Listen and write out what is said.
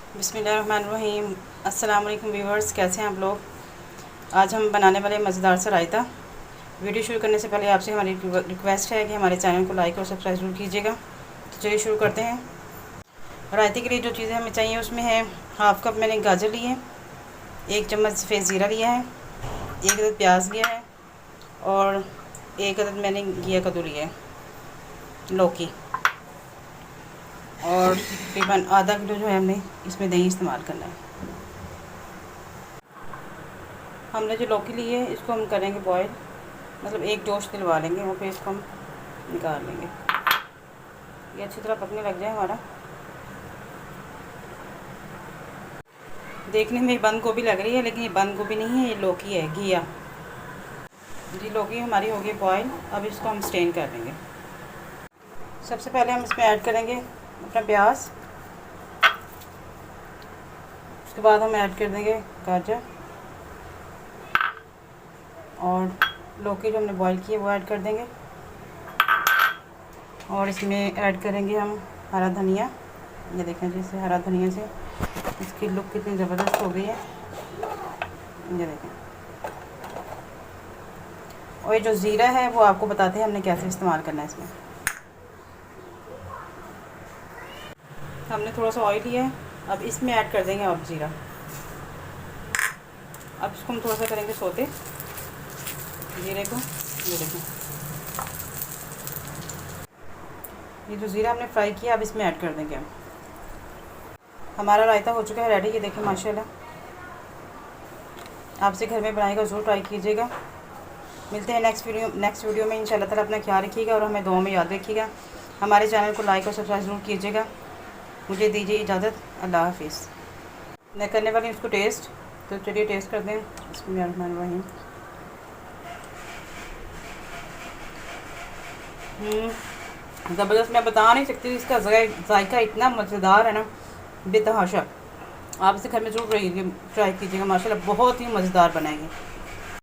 बिस्मिल्लाहिर्रहमानिर्रहीम। अस्सलाम वालेकुम व्यूअर्स, कैसे हैं आप लोग। आज हम बनाने वाले मज़ेदार सा रायता। वीडियो शुरू करने से पहले आपसे हमारी रिक्वेस्ट है कि हमारे चैनल को लाइक और सब्सक्राइब ज़रूर कीजिएगा। तो चलिए शुरू करते हैं। रायते के लिए जो चीज़ें हमें चाहिए उसमें है हाफ़ कप मैंने गाजर लिए, 1 चम्मच सफ़ेद ज़ीरा लिया है, 1 अदद प्याज लिया है और 1 अदद मैंने घिया कद्दू लिया है, लौकी, और तकरीबन आधा किलो जो है हमने इसमें दही इस्तेमाल करना है। हमने जो लौकी ली है इसको हम करेंगे बॉयल, मतलब एक जोश दिलवा लेंगे और फिर इसको हम निकाल लेंगे। ये अच्छी तरह पकने लग जाए हमारा। देखने में बंद गोभी लग रही है लेकिन ये बंद गोभी नहीं है, ये लौकी है, घिया जी। लौकी हमारी हो गई बॉयल। अब इसको हम स्टेन कर लेंगे। सबसे पहले हम इसमें ऐड करेंगे अपना प्याज, उसके बाद हम ऐड कर देंगे गाजर और लौकी जो हमने बॉईल की है वो ऐड कर देंगे, और इसमें ऐड करेंगे हम हरा धनिया। ये देखें जी, इससे हरा धनिया से इसकी लुक कितनी ज़बरदस्त हो गई है, ये देखें। और ये जो ज़ीरा है वो आपको बताते हैं हमने कैसे इस्तेमाल करना है। इसमें हमने थोड़ा सा ऑयल लिया है, अब इसमें ऐड कर देंगे अब ज़ीरा। अब इसको हम थोड़ा सा करेंगे सोते ज़ीरे को। ये देखें, ये जो ज़ीरा हमने फ्राई किया अब इसमें ऐड कर देंगे हम। हमारा रायता हो चुका है रेडी। ये देखें माशाल्लाह। आपसे घर में बनाएगा ज़रूर ट्राई कीजिएगा। मिलते हैं नेक्स्ट वीडियो में। इंशाल्लाह ताला अपना ख्याल रखिएगा और हमें दुआ में याद रखिएगा। हमारे चैनल को लाइक और सब्सक्राइब ज़रूर कीजिएगा। मुझे दीजिए इजाज़त। अल्लाह हाफिज़। मैं करने वाली हूँ इसको टेस्ट, तो चलिए टेस्ट कर दें। बिस्मिल्लाहिर्रहमानिर्रहीम। ज़बरदस्त, मैं बता नहीं सकती, इसका जायका इतना मज़ेदार है ना, बेतहाशा। आप इसे घर में ज़रूर ट्राई कीजिएगा। माशाल्लाह बहुत ही मज़ेदार बनाएंगे।